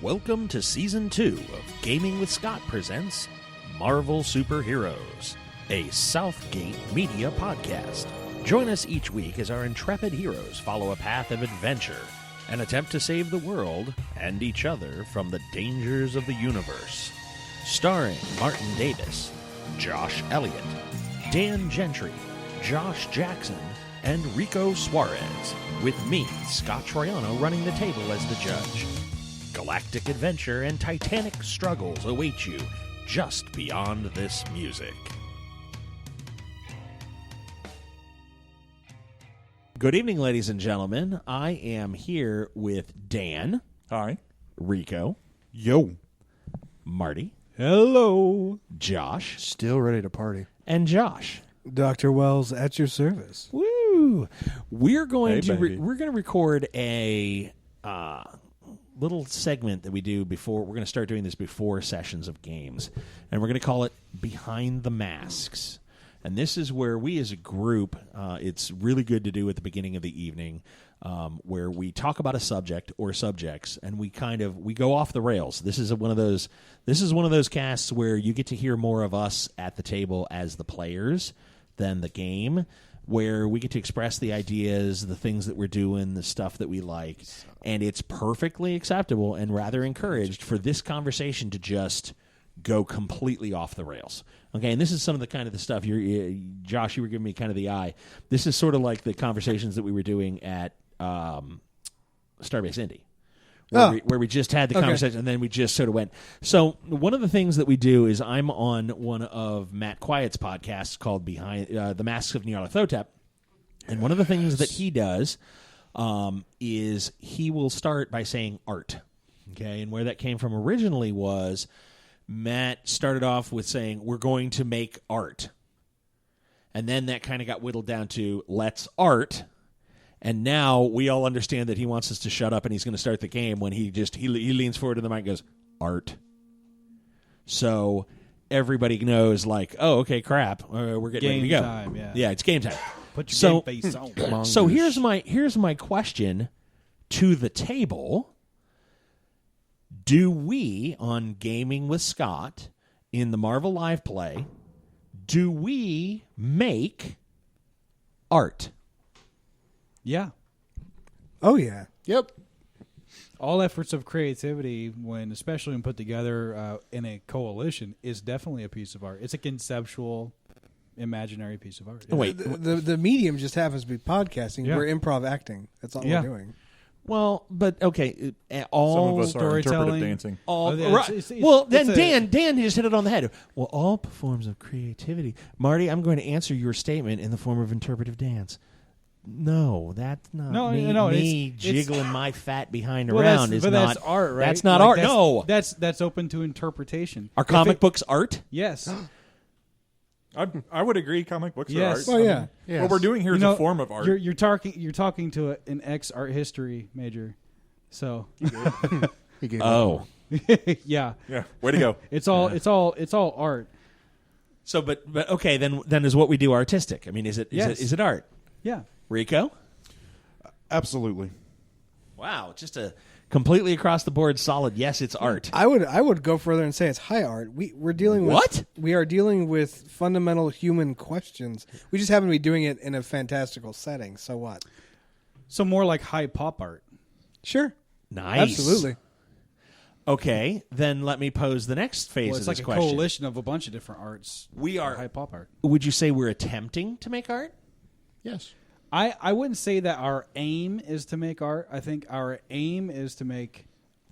Welcome to Season 2 of Gaming with Scott presents Marvel Superheroes, a Southgate media podcast. Join us each week as our intrepid heroes follow a path of adventure and attempt to save the world and each other from the dangers of the universe. Starring Martin Davis, Josh Elliott, Dan Gentry, Josh Jackson, and Rico Suarez, with me, Scott Troiano, running the table as the judge. Galactic adventure and titanic struggles await you just beyond this music. Good evening, ladies and gentlemen. I am here with Dan. Hi. Rico. Yo. Marty. Hello. Josh. Still ready to party. And Josh. Dr. Wells at your service. Woo! We're going to baby. we're going to record a little segment that we do before. We're going to start doing this before sessions of games, and we're going to call it Behind the Masks. And this is where we as a group, it's really good to do at the beginning of the evening, where we talk about a subject or subjects, and we go off the rails. This is one of those casts where you get to hear more of us at the table as the players than the game, where we get to express the ideas, the things that we're doing, the stuff that we like, and it's perfectly acceptable and rather encouraged for this conversation to just go completely off the rails. Okay, and this is some of the kind of the stuff Josh, you were giving me kind of the eye. This is sort of like the conversations that we were doing at Starbase Indy, where we just had the conversation, and then we just sort of went. So one of the things that we do is I'm on one of Matt Quiet's podcasts called Behind the Masks of Nyarlathotep, and one of the things that he does is he will start by saying art. Okay, and where that came from originally was Matt started off with saying, we're going to make art. And then that kind of got whittled down to, let's art. And now we all understand that he wants us to shut up and he's going to start the game when he leans forward to the mic and goes, art. So everybody knows, like, oh, okay, crap. We're getting ready to go. Time, yeah. Yeah, it's game time. Put your game face on. So here's my question to the table. Do we, on Gaming with Scott, in the Marvel Live Play, do we make art? Yeah. Oh, yeah. Yep. All efforts of creativity, especially when put together in a coalition, is definitely a piece of art. It's a conceptual, imaginary piece of art. Yeah. Wait. The medium just happens to be podcasting. Yeah. We're improv acting. That's all we're doing. Well, but okay, all Some of us are interpretive storytelling. dancing. all yeah, right. it's- Well, it's then Dan just hit it on the head. Well, all forms of creativity. Marty, I'm going to answer your statement in the form of interpretive dance. No, that's not me it's jiggling my fat behind Well, around. that's That's art, right? That's not Like, art. That's, No, that's open to interpretation. are comic books art? Yes. I would agree. Comic books Yes. are Oh, art. yeah. Yes. What we're doing here is a form of art. You're talking to an ex-art history major, so He gave Oh, yeah, Yeah. Way to go. it's all art. so but okay, then is what we do artistic? I mean, is it Yes. art? Yeah. Rico? Absolutely. Wow, just a completely across the board solid. Yes, it's art. I would go further and say it's high art. We're dealing with What? We are dealing with fundamental human questions. We just happen to be doing it in a fantastical setting. So what? So more like high pop art. Sure. Nice. Absolutely. Okay, then let me pose the next phase Well, of it's this like a question. coalition of a bunch of different arts. We are. High pop art. Would you say we're attempting to make art? Yes. I wouldn't say that our aim is to make art. I think our aim is to make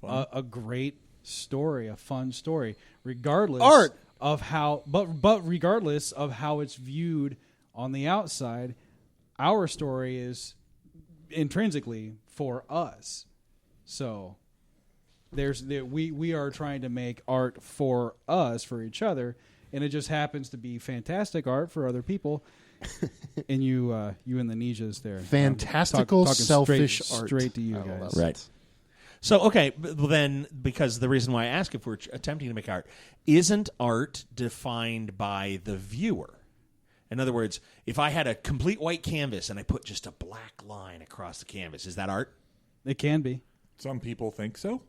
a great story, a fun story, regardless Art. of how. But regardless of how it's viewed on the outside, our story is intrinsically for us. So we are trying to make art for us, for each other, and it just happens to be fantastic art for other people. And you and the Nijas there. Fantastical, talking selfish art. Straight to you I guys. love Right. it. So, okay, well then, because the reason why I ask if we're attempting to make art, isn't art defined by the viewer? In other words, if I had a complete white canvas and I put just a black line across the canvas, is that art? It can be. Some people think so.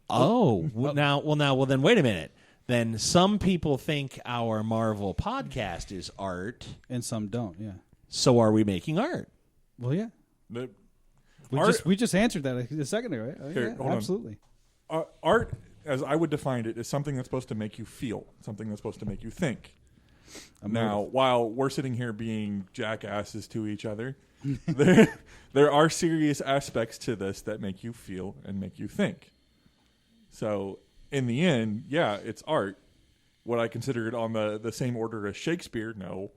Oh, well, then wait a minute. Then some people think our Marvel podcast is art, and some don't. Yeah. so are we making art? Well, yeah. The- We just answered that a second ago, right? Here, Yeah, hold on. absolutely. Art, as I would define it, is something that's supposed to make you feel, something that's supposed to make you think. Now, while we're sitting here being jackasses to each other, there are serious aspects to this that make you feel and make you think. So, in the end, yeah, it's art. Would I consider it on the same order as Shakespeare? No.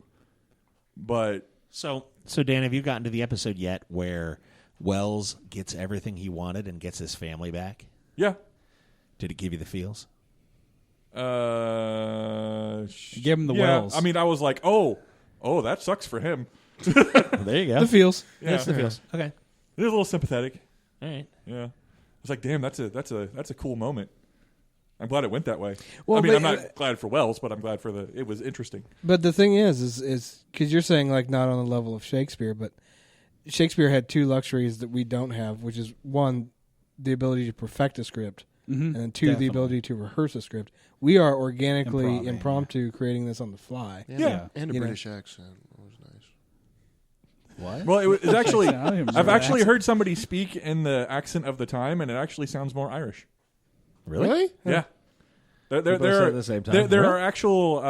But So Dan, have you gotten to the episode yet where Wells gets everything he wanted and gets his family back? yeah. Did it give you the feels? Give him the wells. I mean, I was like, oh, that sucks for him. There you go. The feels. Yeah. That's the feels. Okay. It was a little sympathetic. All right. Yeah. It's like, damn, that's a cool moment. I'm glad it went that way. Well, I mean, but, I'm not glad for Wells, but I'm glad for it was interesting. But the thing is because you're saying like not on the level of Shakespeare, but Shakespeare had two luxuries that we don't have, which is one, the ability to perfect a script, and then two, the ability to rehearse a script. We are organically, impromptu creating this on the fly. Yeah. And a British accent. That was nice. What? Well, it was actually, I don't even remember I've that actually accent. heard somebody speak in the accent of the time, and it actually sounds more Irish. Really? Yeah. There both said it at the same time. there What? are actual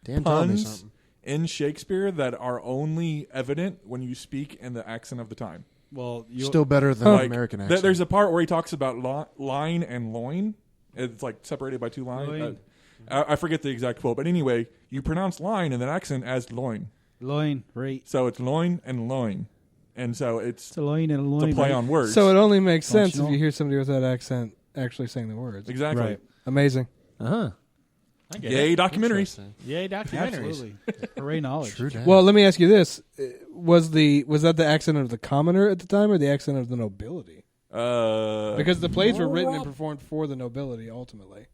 Dan told me puns something. in Shakespeare that are only evident when you speak in the accent of the time. Well, Still better than Like, American accent. there's a part where he talks about line and loin. It's like separated by two lines. Loin. I forget the exact quote, but anyway, you pronounce line in an accent as loin. loin, right? So it's loin and loin. And so it's a loin and a loin. a play right? on words. So it only makes Don't sense you know? if you hear somebody with that accent actually saying the words. exactly. Right. Amazing. Uh-huh. I get Yay, it. documentaries. Interesting. Yay, documentaries. Absolutely. Hooray, knowledge. True that. Well, let me ask you this: was that the accent of the commoner at the time, or the accent of the nobility? Because the plays were written and performed for the nobility, ultimately.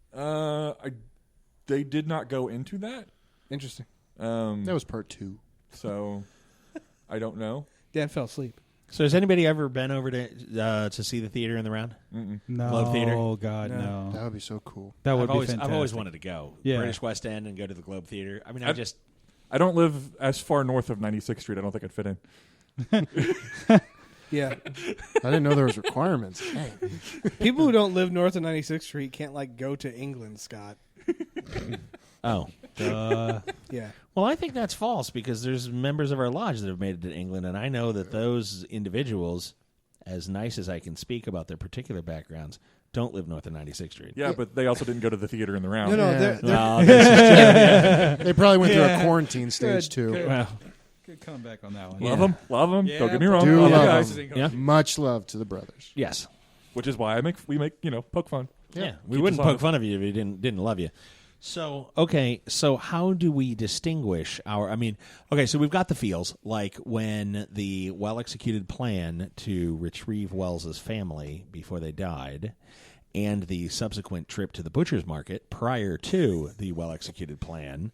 They did not go into that. Interesting. that was part 2. So I don't know. Dan fell asleep. So has anybody ever been over to see the theater in the round? No, Globe Theater? Oh God, no. That would be so cool. That would I've be always, fantastic. I've always wanted to go. Yeah. British West End and go to the Globe Theater. I mean, I don't live as far north of 96th Street. I don't think I'd fit in. Yeah. I didn't know there was requirements. Hey. People who don't live north of 96th Street can't go to England, Scott. Oh. Yeah. Well, I think that's false because there's members of our lodge that have made it to England, and I know that those individuals, as nice as I can speak about their particular backgrounds, don't live north of 96th Street. Yeah, but they also didn't go to the theater in the round. No, Yeah. they're They probably went through Yeah. a quarantine stage, Good, too. good. Well, Good comeback on that one. Love them. Don't get me but- wrong. Do Love you love guys. them. yeah. Much love to the brothers. Yes. Which is why we make poke fun. Yeah. We Keep wouldn't us poke honest. fun of you if we didn't love you. So, okay, so how do we distinguish so we've got the feels, like when the well-executed plan to retrieve Wells's family before they died and the subsequent trip to the butcher's market prior to the well-executed plan.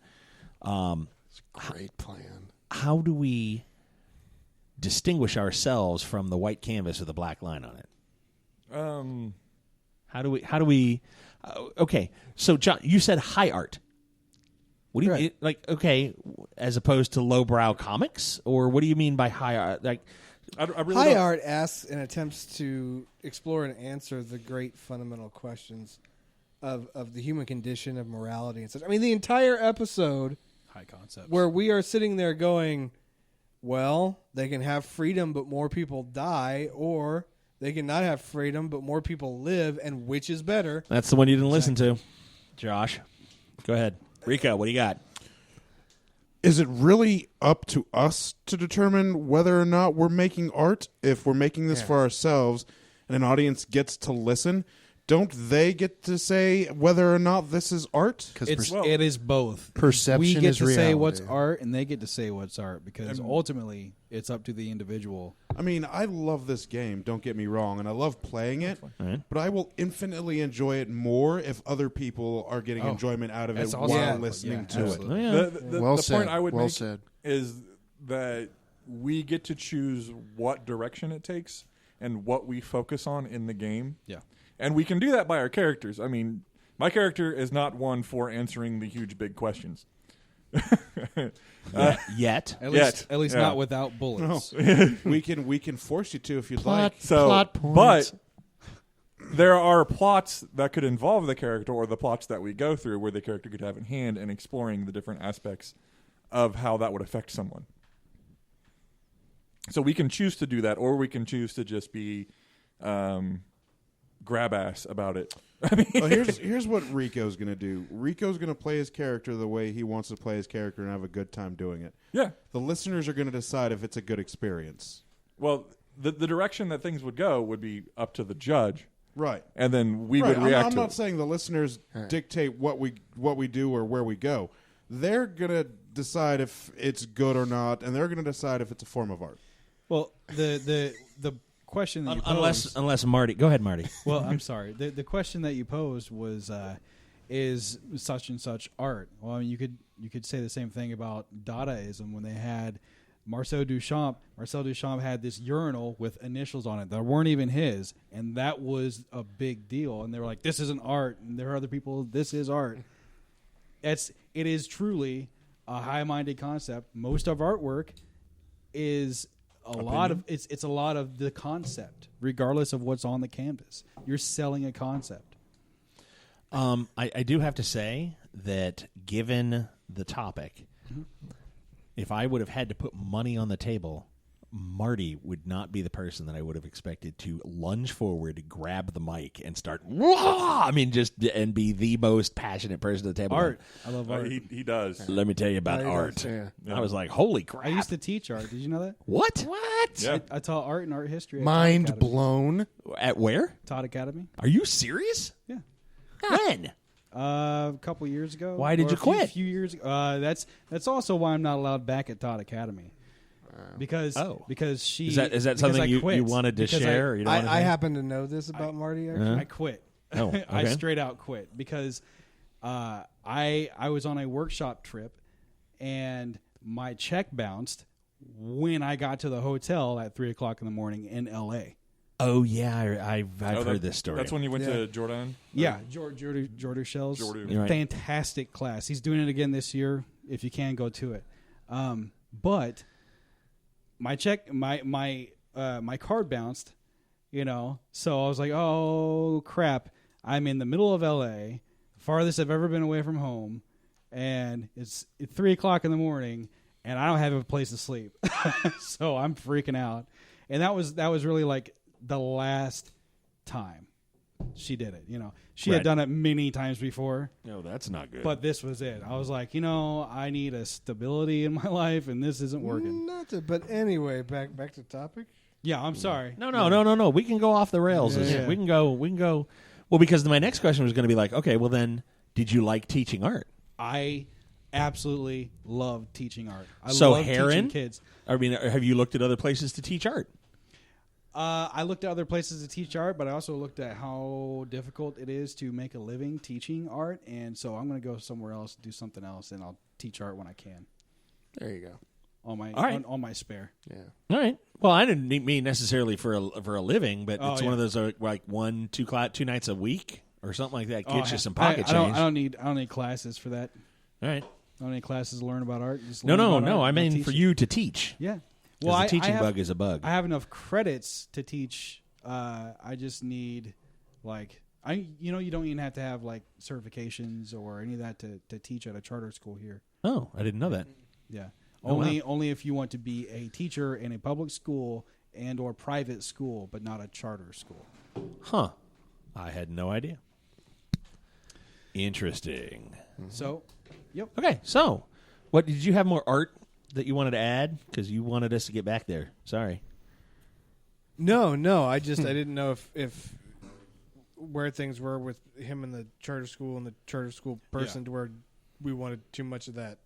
It's a great plan. How do we distinguish ourselves from the white canvas with a black line on it? How do we okay, so John, you said high art. What do you Right. as opposed to lowbrow comics, or what do you mean by high art? Like, I really High don't- art asks and attempts to explore and answer the great fundamental questions of the human condition, of morality and such. I mean, the entire episode High concept. where we are sitting there going, well, they can have freedom, but more people die, or they can not have freedom, but more people live, and which is better? that's the one you didn't listen to, Josh. Go ahead, Rico. What do you got? Is it really up to us to determine whether or not we're making art? If we're making this for ourselves and an audience gets to listen, don't they get to say whether or not this is art? Because It is both. perception We get is to say what's reality. art, and they get to say what's art, because ultimately it's up to the individual. I mean, I love this game, don't get me wrong, and I love playing it, right. but I will infinitely enjoy it more if other people are getting enjoyment out of it That's while awesome. Yeah. listening Yeah, to it. absolutely. Oh, yeah. The Well point said. I would Well make said. is that we get to choose what direction it takes and what we focus on in the game. Yeah. And we can do that by our characters. I mean, my character is not one for answering the huge, big questions. Yet. At Yet. least Yeah. not without bullets. we can force you to if you'd Plot. like. So, Plot points. but there are plots that could involve the character, or the plots that we go through where the character could have in hand in exploring the different aspects of how that would affect someone. So we can choose to do that, or we can choose to just be grab ass about it. I mean, Well, here's what Rico's going to do. Rico's going to play his character the way he wants to play his character and have a good time doing it. yeah. The listeners are going to decide if it's a good experience. Well, the direction that things would go would be up to the judge, Right. and then we Right. would react I'm to not it. saying the listeners dictate what we do or where we go. They're going to decide if it's good or not, and they're going to decide if it's a form of art. Well, the question that you posed, Unless Marty. Go ahead, Marty. well, I'm sorry. The question that you posed was, is such and such art? Well, I mean, you could say the same thing about Dadaism when they had Marcel Duchamp. Marcel Duchamp had this urinal with initials on it that weren't even his, and that was a big deal. And they were like, "This isn't art," and there are other people. This is art. It is truly a high-minded concept. Most of artwork is a lot of the concept, regardless of what's on the canvas. You're selling a concept. I do have to say that given the topic, if I would have had to put money on the table, Marty would not be the person that I would have expected to lunge forward, grab the mic, and start. Wah! I mean, and be the most passionate person at the table. Art. I love art. He does. Let me tell you about Yeah, he art. does, yeah. I was like, holy crap! I used to teach art. Did you know that? What? Yeah. I taught art and art history. At Mind Todd Academy. blown. At where? Todd Academy. Are you serious? Yeah. When? A couple years ago. Why did Or you a few- quit? few years ago. That's also why I'm not allowed back at Todd Academy. Because she Is that because something I you quit. wanted to Because share? Or you don't want to I say? happen to know this about Marty. Actually, Huh? I quit. Oh, I okay. straight out quit because I was on a workshop trip and my check bounced when I got to the hotel at 3:00 in the morning in L.A. Oh yeah, I've heard this story. That's when you went to Jordan? Yeah, Jordan Shells. Jordan. You're right. Fantastic class. He's doing it again this year. If you can, go to it. But my check, my card bounced. So I was like, oh crap! I'm in the middle of L.A., farthest I've ever been away from home, and it's 3:00 in the morning, and I don't have a place to sleep. So I'm freaking out, and that was really like the last time she did it. She Right. had done it many times before, No, that's not good. but this was it. I was like, I need a stability in my life, and this isn't working. Not to, but anyway, back to topic. Yeah, I'm sorry. No. We can go off the rails. Yeah. We can go. Well, because my next question was going to be like, okay, well then, did you like teaching art? I absolutely love teaching art. I So love Heron? teaching kids. I mean, have you looked at other places to teach art? I looked at other places to teach art, but I also looked at how difficult it is to make a living teaching art, and so I'm going to go somewhere else, do something else, and I'll teach art when I can There you go. on my All right. on my spare. Yeah. All right. Well, I didn't mean necessarily for a living, but Oh, it's yeah. one of those like 2 nights a week or something like that. Oh, Gets you some pocket I change. don't need classes for that. All right. I don't need classes to learn about art. Just No. learn about art I and mean teach for it. you to teach. Yeah. 'Cause the teaching I have, bug is a bug. I have enough credits to teach. I just need you don't even have to have like certifications or any of that to teach at a charter school here. Oh, I didn't know that. Yeah. Oh, Only if you want to be a teacher in a public school and or private school, but not a charter school. Huh. I had no idea. Interesting. So, yep. Okay, so what did you have more art that you wanted to add? Because you wanted us to get back there. Sorry. No. I didn't know if where things were with him and the charter school and the charter school person to where we wanted too much of that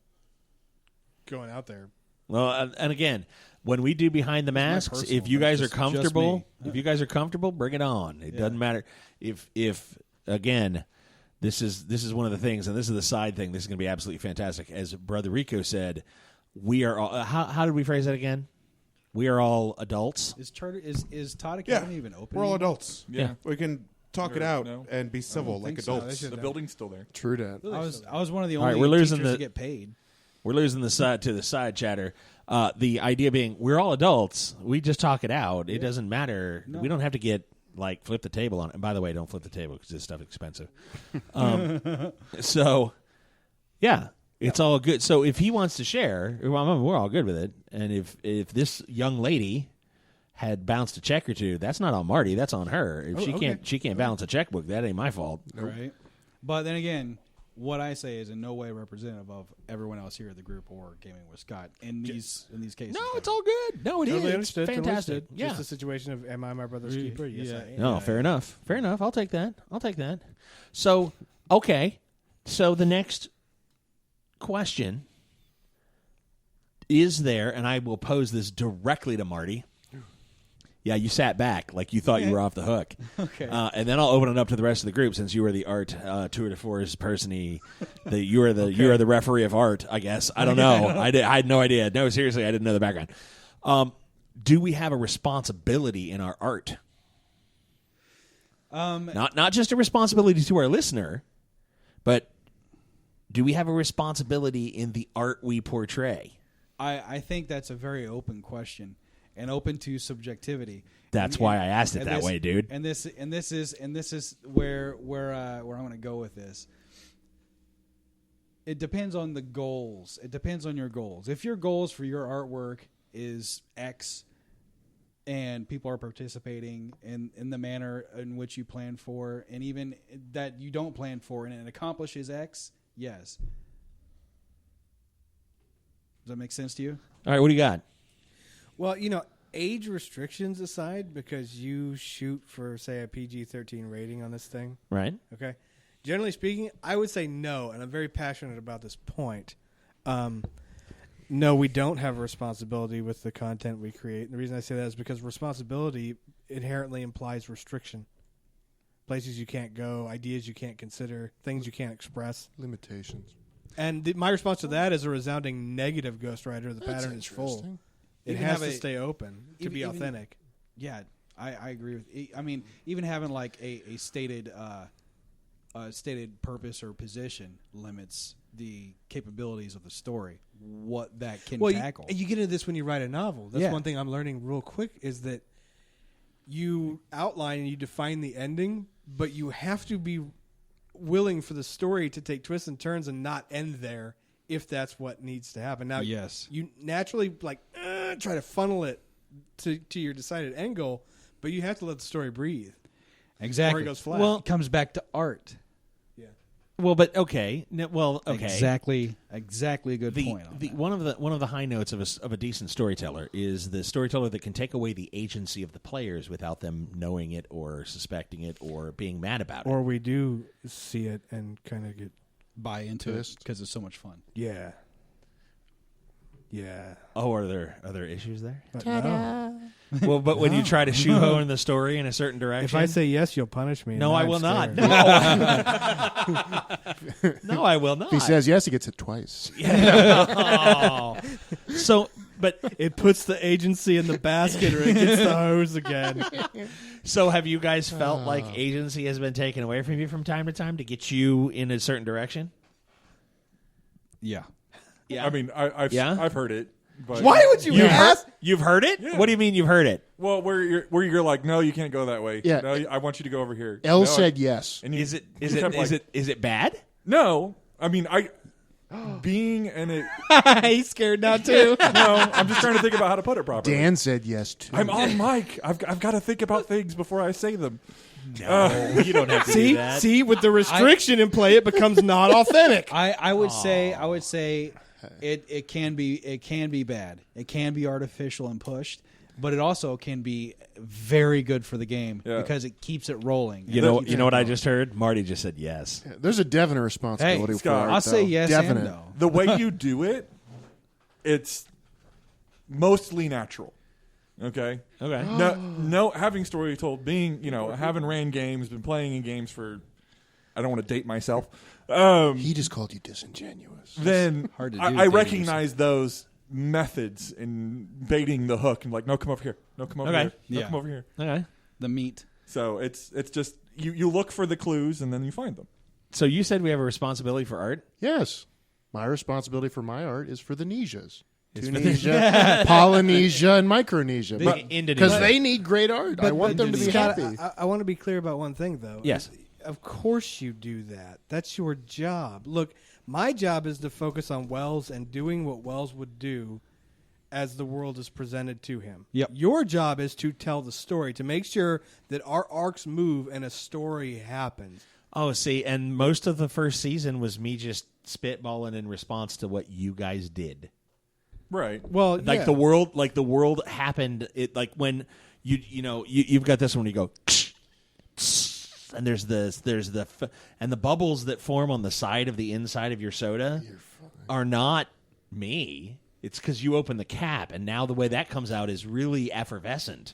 going out there. Well, and again, when we do behind the masks, personal if you thing, guys are just comfortable, me. if you guys are comfortable, bring it on. It doesn't matter if again, this is one of the things, and this is the side thing. This is going to be absolutely fantastic. As Brother Rico said, we are all. How did we phrase that again? We are all adults. Is Todd Yeah. Academy even open? We're all anymore? adults. Yeah. We can talk it Or out no? and be civil like think so. adults. The building's still there. True that. I was one of the All right, only we're losing teachers the- to get paid. We're losing the side to the side chatter. The idea being we're all adults. We just talk it out. It doesn't matter. We don't have to get like flip the table on it. And by the way, don't flip the table because this stuff is expensive. So, yeah, it's all good. So if he wants to share, well, we're all good with it. And if this young lady had bounced a check or two, that's not on Marty. That's on her. If she can't balance a checkbook, that ain't my fault. Right. But then again, what I say is in no way representative of everyone else here at the group or Gaming with Scott in these cases. No, it's all good. No, it is. Totally It's understood. Totally fantastic. understood. Yeah. Just a situation of, am I my brother's keeper? Yes, I am. No, fair enough. Fair enough. I'll take that. So, okay. So the next question is there, and I will pose this directly to Marty. Yeah, you sat back like you thought you were off the hook. Okay. And then I'll open it up to the rest of the group since you were the art tour de force person-y. You are the referee of art, I guess. I don't know. I had no idea. No, seriously, I didn't know the background. Do we have a responsibility in our art? Not just a responsibility to our listener, but do we have a responsibility in the art we portray? I think that's a very open question and open to subjectivity. That's why I asked it that way, dude. And this is where I'm going to go with this. It depends on the goals. It depends on your goals. If your goals for your artwork is X, and people are participating in the manner in which you plan for, and even that you don't plan for, and it accomplishes X, yes. Does that make sense to you? All right, what do you got? Well, age restrictions aside, because you shoot for, say, a PG-13 rating on this thing, Right. okay? Generally speaking, I would say no, and I'm very passionate about this point. No, we don't have a responsibility with the content we create. And the reason I say that is because responsibility inherently implies restriction. Places you can't go, ideas you can't consider, things you can't express. Limitations. And my response to that is a resounding negative, Ghost Rider. The That's pattern is full. interesting. It Even has have to a- stay open to be even- authentic. Yeah, I agree with. I mean, even having like a stated stated purpose or position limits the capabilities of the story. What that can tackle. You get into this when you write a novel. That's Yeah. one thing I'm learning real quick is that you outline and you define the ending, but you have to be willing for the story to take twists and turns and not end there if that's what needs to happen. Now, Yes. you naturally try to funnel it to your decided end goal, but you have to let the story breathe. Exactly. Or it goes flat. Well, It comes back to art. Yeah. Well, but okay. Okay. Exactly a good point. On that. One of the high notes of a decent storyteller is the storyteller that can take away the agency of the players without them knowing it or suspecting it or being mad about it. Or we do see it and kind of get, buy into it Twist. because it's so much fun. yeah. Yeah. Oh, are there other issues there? But no. Well, but when you try to shoehorn the story in a certain direction, If I say yes, you'll punish me. no, Now I I'm will not. scared. No, I will not. If he says yes, he gets it twice. Oh. So, but It puts the agency in the basket or it gets the hose again. so have you guys felt like agency has been taken away from you from time to time to get you in a certain direction? Yeah. Yeah. I mean, I've heard it. But Why would you ask? You've heard it? Yeah. What do you mean you've heard it? Well, where you're like, no, you can't go that way. Yeah. No, I want you to go over here. L No, said yes. And Is you kept like, it bad? No, I mean, being in it. He's scared now too. No, I'm just trying to think about how to put it properly. Dan said yes too. I'm on mic. I've got to think about things before I say them. No, you don't have to do that. See, with the restriction in play, it becomes not authentic. I would say it can be bad. It can be artificial and pushed, but it also can be very good for the game because it keeps it rolling. You know what I just heard? Marty just said yes. There's a definite responsibility for Scott, art, I'll say though. yes Definite. and no. The way you do it, it's mostly natural. Okay. Okay. No, having story told, being having ran games, been playing in games for. I don't want to date myself. He just called you disingenuous. Then hard to do, I dating recognize those methods in baiting the hook and like, no, come over here. No, come over Okay. here. No, Yeah. come over here. Okay. The meat. So it's just you look for the clues and then you find them. So you said we have a responsibility for art? Yes. My responsibility for my art is for the Nesias. Tunisia, Polynesia, and Micronesia. Because they need great art. I want them to be Scott, happy. I want to be clear about one thing, though. Yes. Of course you do that. That's your job. Look, my job is to focus on Wells and doing what Wells would do as the world is presented to him. Yep. Your job is to tell the story, to make sure that our arcs move and a story happens. Oh, see, and most of the first season was me just spitballing in response to what you guys did. Right. Well, Like the world happened. It like when you've got this one where you go, and there's and the bubbles that form on the side of the inside of your soda are not me. It's because you open the cap, and now the way that comes out is really effervescent.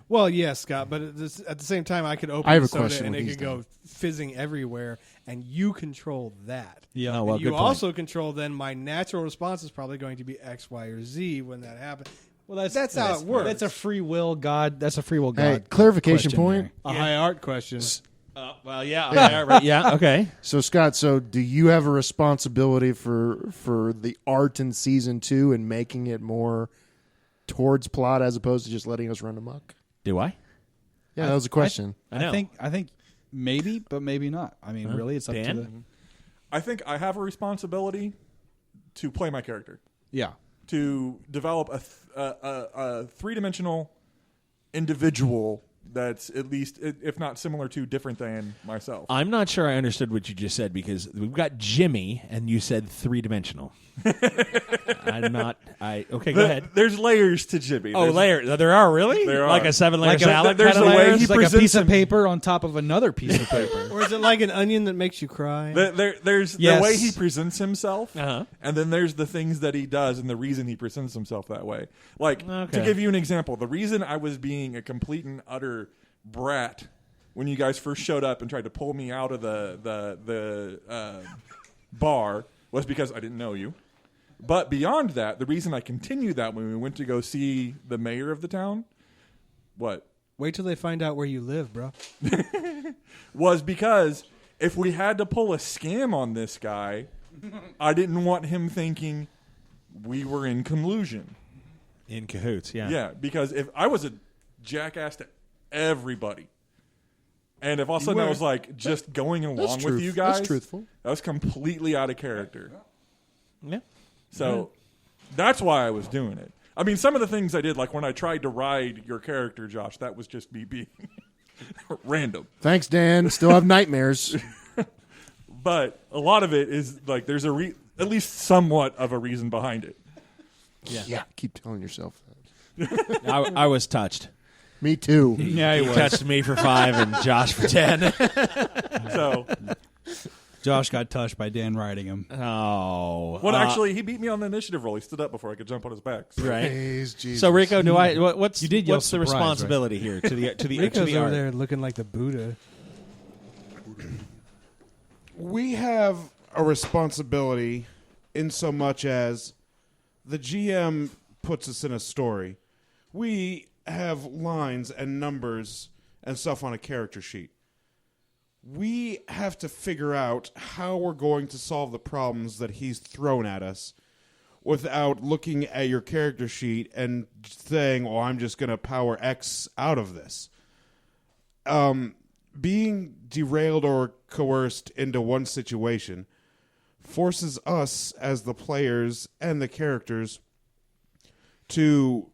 Well, yes, Scott, but at the same time, I could open I have the a soda question and when it he's could go fizzing everywhere, and you control that. Yeah. Oh, well, And good you point. also control then my natural response is probably going to be X, Y, or Z when that happens. Well, That's how it works. That's a free will God. That's a free will God. Hey, clarification question point. there. A high art question. Well, yeah, right, yeah, okay. So, Scott, do you have a responsibility for the art in season 2 and making it more towards plot as opposed to just letting us run amok? Do I? Yeah, that was a question. I know. I think maybe, but maybe not. I mean, really, it's up Dan? to the. I think I have a responsibility to play my character, Yeah. to develop a three-dimensional individual that's at least, if not similar to, different than myself. I'm not sure I understood what you just said because we've got Jimmy, and you said three-dimensional. Okay, go ahead. There's layers to Jimmy. Oh, There's- layers. There are really? There Like are. a 7-layer Like a- salad there's kind of a way layers? he It's like a presents piece of him- paper on top of another piece of paper. Or is it like an onion that makes you cry? There's Yes. the way he presents himself, Uh-huh. and then there's the things that he does and the reason he presents himself that way. Like, Okay. to give you an example, the reason I was being a complete and utter brat when you guys first showed up and tried to pull me out of the bar was because I didn't know you. But beyond that, the reason I continued that when we went to go see the mayor of the town, Wait till they find out where you live, bro. was because if we had to pull a scam on this guy, I didn't want him thinking we were in collusion. In cahoots, yeah. Yeah, because if I was a jackass to everybody, and if all of a sudden I was like just going along with you guys, That's truthful. that was completely out of character. Yeah. So that's why I was doing it. I mean, some of the things I did, like when I tried to ride your character, Josh, that was just me being random. Thanks, Dan. Still have nightmares. But a lot of it is like there's at least somewhat of a reason behind it. Yeah. Keep telling yourself that. I was touched. Me too. Yeah, He touched me for 5 and Josh for 10. So, Josh got touched by Dan riding him. Oh. well, actually, he beat me on the initiative roll. He stood up before I could jump on his back. So. Right. Praise Jesus. So Rico, what's You did yell what's the surprise, responsibility here to the Rico's over art? there looking like the Buddha. We have a responsibility in so much as the GM puts us in a story. We have lines and numbers and stuff on a character sheet. We have to figure out how we're going to solve the problems that he's thrown at us without looking at your character sheet and saying, "Oh, I'm just going to power X out of this." Being derailed or coerced into one situation forces us as the players and the characters to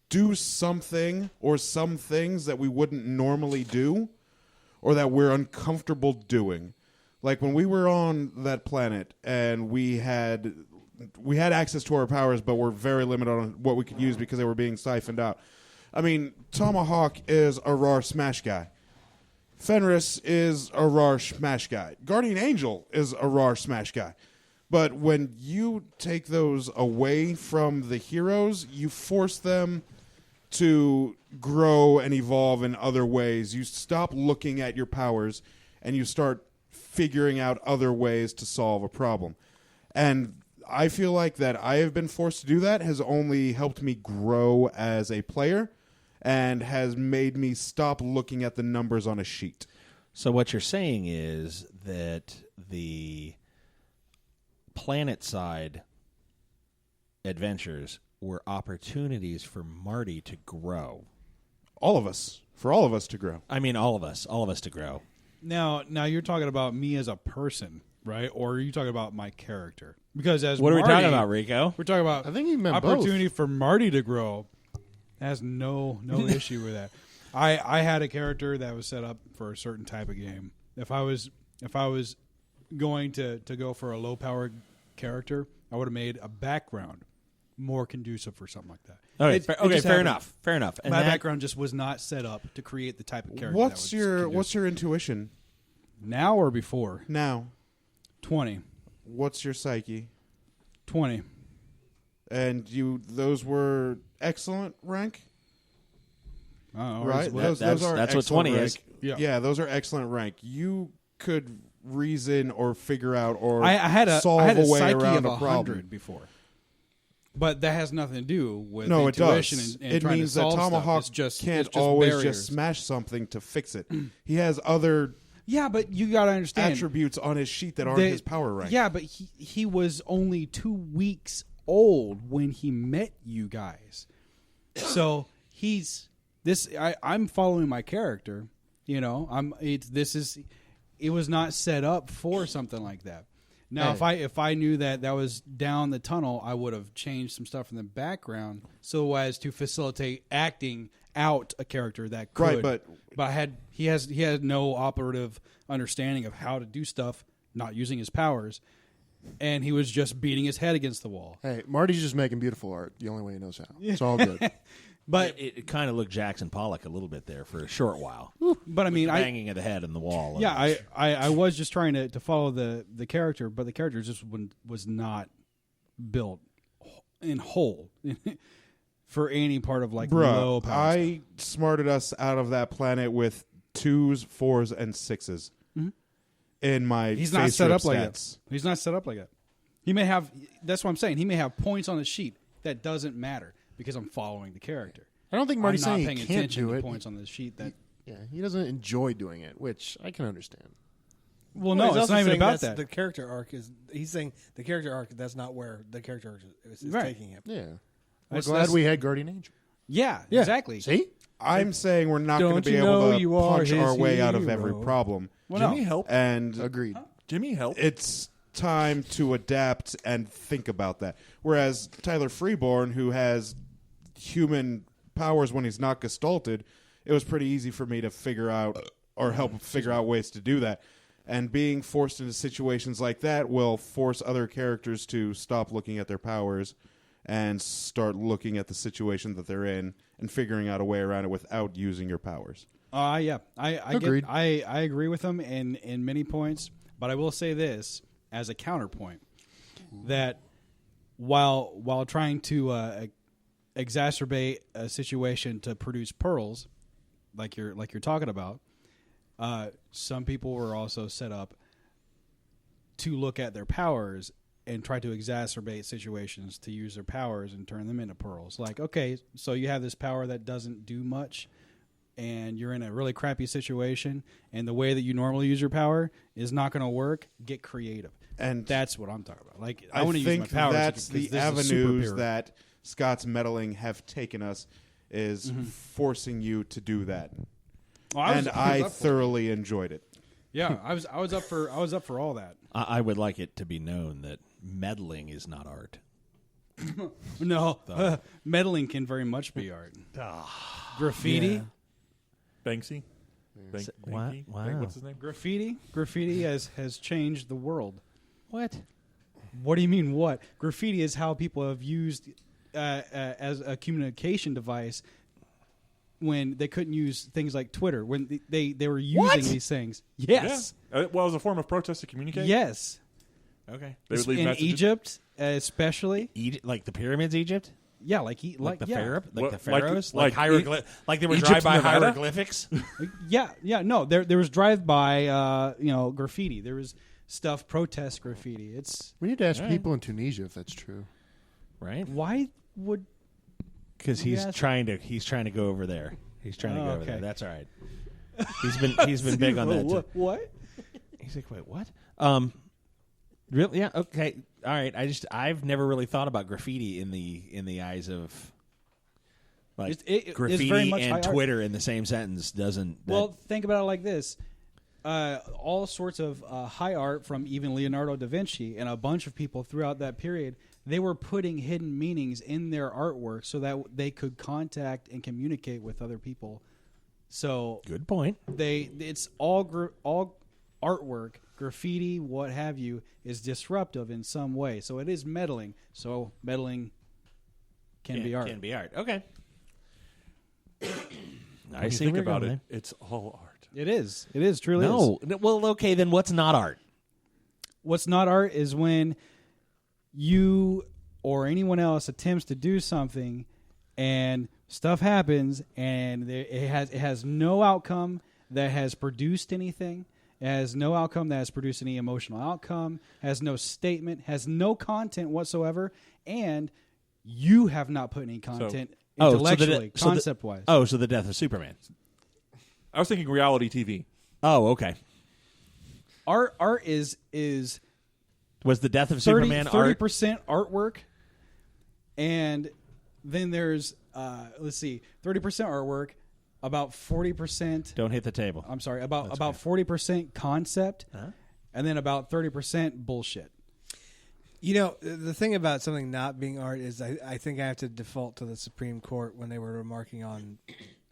do something or some things that we wouldn't normally do or that we're uncomfortable doing. Like when we were on that planet and we had access to our powers, but we're very limited on what we could use because they were being siphoned out. I mean, Tomahawk is a raw smash guy. Fenris is a raw smash guy. Guardian Angel is a raw smash guy. But when you take those away from the heroes, you force them to grow and evolve in other ways. You stop looking at your powers and you start figuring out other ways to solve a problem. And I feel like that I have been forced to do that has only helped me grow as a player and has made me stop looking at the numbers on a sheet. So what you're saying is that the planet side adventures were opportunities for Marty to grow. All of us. For all of us to grow. I mean, all of us to grow. Now you're talking about me as a person, right? Or are you talking about my character? Because as What are we Marty, talking about, Rico? We're talking about I think he meant opportunity for Marty to grow. Has no issue with that. I had a character that was set up for a certain type of game. If I was going to go for a low powered character, I would have made a background more conducive for something like that. Okay, It okay, just fair happened. enough. And My that- background just was not set up to create the type of character. What's that was what's your intuition now or before? now? 20. What's your psyche? 20. And those were excellent rank, Oh, right? That- Those are that's what excellent 20 rank. is. Yeah. Those are excellent rank. You could reason or figure out or I had a solve I had a way psyche around of a problem. 100 before, but that has nothing to do with No, it intuition does. and It trying means to that solve stuff. Tomahawk It's just, can't it's just always barriers. just smash something to fix it. He has other Yeah, but you got to understand attributes on his sheet that aren't that- his power rank. Yeah, but he was only 2 weeks old when he met you guys, so he's this. I'm following my character. You know, it was not set up for something like that. Now, if I knew that was down the tunnel, I would have changed some stuff in the background so as to facilitate acting out a character that could. Right, but he had no operative understanding of how to do stuff, not using his powers, and he was just beating his head against the wall. Hey, Marty's just making beautiful art. The only way he knows how. It's all good. But it kind of looked Jackson Pollock a little bit there for a short while. but I mean, Banging of the head on the wall. yeah, I was just trying to follow the character, but the character just was not built in whole for any part of like low Bruh, power. I smarted us out of that planet with 2s, 4s, and 6s in my He's not face set rip up like stats. that. He's not set up like that. He may have. That's what I'm saying. He may have points on the sheet that doesn't matter because I'm following the character. I don't think Marty's I'm not saying paying he can't attention do to it. points on the sheet that. Yeah, he doesn't enjoy doing it, which I can understand. Well, He's no, it's also not even saying about that's that. The character arc is. He's saying the character arc. That's not where the character arc is Right. taking him. Yeah. We're That's- glad that's- we had Guardian Angel. Yeah, Yeah. exactly. See? I'm saying we're not going Don't to be you able know to you are punch our his way out of every hero? problem. Well, Jimmy no. helped. And Agreed. Jimmy helped. it's time to adapt and think about that. Whereas Tyler Freeborn, who has human powers when he's not gestalted, it was pretty easy for me to figure out or help figure out ways to do that. And being forced into situations like that will force other characters to stop looking at their powers and start looking at the situation that they're in and figuring out a way around it without using your powers. Yeah, I Agreed. I agree with him in many points, but I will say this as a counterpoint that while trying to exacerbate a situation to produce pearls, like you're talking about, some people were also set up to look at their powers and try to exacerbate situations to use their powers and turn them into pearls. Like, okay, so you have this power that doesn't do much, and you're in a really crappy situation, and the way that you normally use your power is not going to work. Get creative, And that's what I'm talking about. Like, I I want to use think my powers. that's because the this is avenues superhero. that Scott's meddling have taken us is forcing you to do that. Oh, I was And I up for it. thoroughly enjoyed it. Yeah, I was up for all that. I would like it to be known that meddling is not art. No, meddling can very much be art. Graffiti, Banksy. Wow. Wow. What's his name? graffiti has changed the world. What? What do you mean? What? Graffiti is how people have used as a communication device when they couldn't use things like Twitter. When they were using these things. Yes. Yeah. Well, it was a form of protest to communicate. Yes. Okay. They would leave In messages. Egypt, especially. Egypt, like the pyramids, Egypt, Yeah, like the yeah. pharaoh, like What- the pharaohs, like like they were Egypt, drive-by Nevada? hieroglyphics. Yeah. No, there was drive-by, graffiti. There was stuff protest graffiti. It's We need to ask All right. people in Tunisia if that's true. Right. why would because he's Yes. trying to go over there. He's trying to go over there. okay. That's all right. He's been big on that. What? He's like, wait, what? Really? Yeah. Okay. All right. I've never really thought about graffiti in the eyes of like It's graffiti very much high and art. Twitter in the same sentence doesn't. Well, think about it like this. All sorts of high art from even Leonardo da Vinci and a bunch of people throughout that period, they were putting hidden meanings in their artwork so that they could contact and communicate with other people. So good point. it's all artwork, graffiti, what have you, is disruptive in some way. So it is meddling. So meddling can be art. Can be art. Okay. When I you see think where you're about going it, there. it's all art. It is. It is truly is. No. Well, okay. Then what's not art? What's not art is when you or anyone else attempts to do something and stuff happens and it has no outcome that has produced anything. It has no outcome that has produced any emotional outcome, has no statement, has no content whatsoever, and you have not put any content intellectually, concept-wise. So the death of Superman. I was thinking reality TV. Oh, okay. Art is Was the death of Superman art? 30% artwork, and then there's 30% artwork, about 40%. Don't hit the table. I'm sorry, about 40% concept, and then about 30% bullshit. You know, the thing about something not being art is I think I have to default to the Supreme Court when they were remarking on,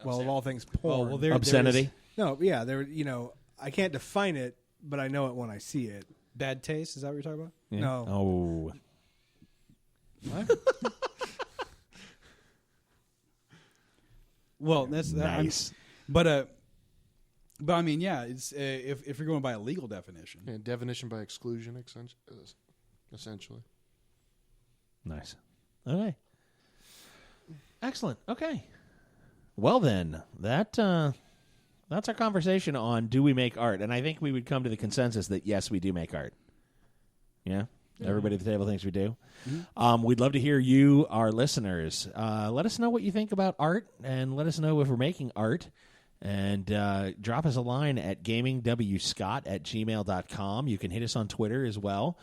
well, of all things, porn. well, there Obscenity. No, yeah, I can't define it, but I know it when I see it. Bad taste, is that what you're talking about? Yeah. No. Oh. What? Well, that's Nice. But I mean, yeah, it's if you're going by a legal definition. Yeah, definition by exclusion, essentially. Nice. Okay. Excellent. Okay. Well then, that's our conversation on do we make art, and I think we would come to the consensus that yes, we do make art. Yeah. Everybody at the table thinks we do. Mm-hmm. We'd love to hear you, our listeners. Let us know what you think about art, and let us know if we're making art. And drop us a line at gamingwscott@gmail.com. You can hit us on Twitter as well.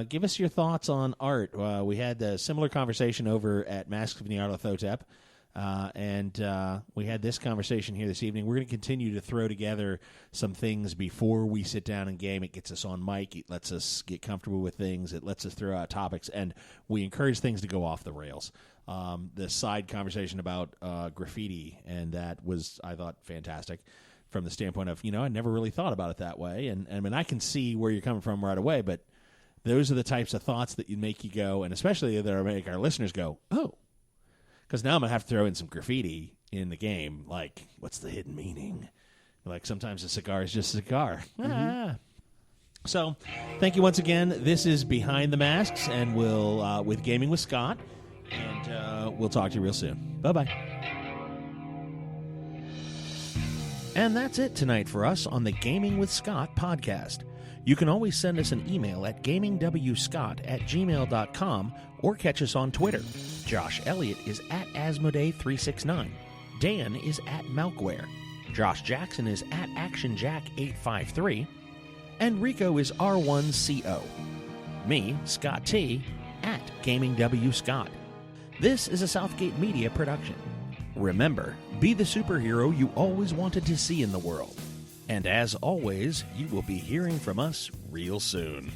Give us your thoughts on art. We had a similar conversation over at Masks of Nyarlathotep. And we had this conversation here this evening. We're going to continue to throw together some things before we sit down and game. It gets us on mic. It lets us get comfortable with things. It lets us throw out topics. And we encourage things to go off the rails. The side conversation about graffiti, and that was, I thought, fantastic from the standpoint of, I never really thought about it that way. And I mean, I can see where you're coming from right away, but those are the types of thoughts that make you go, and especially that make our listeners go, oh. Because now I'm going to have to throw in some graffiti in the game. Like, what's the hidden meaning? Like, sometimes a cigar is just a cigar. Mm-hmm. So, thank you once again. This is Behind the Masks, and we'll with Gaming with Scott. And we'll talk to you real soon. Bye-bye. And that's it tonight for us on the Gaming with Scott podcast. You can always send us an email at gamingwscott@gmail.com or catch us on Twitter. Josh Elliott is at Asmodee369. Dan is at Malkware. Josh Jackson is at ActionJack853. And Rico is R1CO. Me, Scott T, at GamingWScott. This is a Southgate Media production. Remember, be the superhero you always wanted to see in the world. And as always, you will be hearing from us real soon.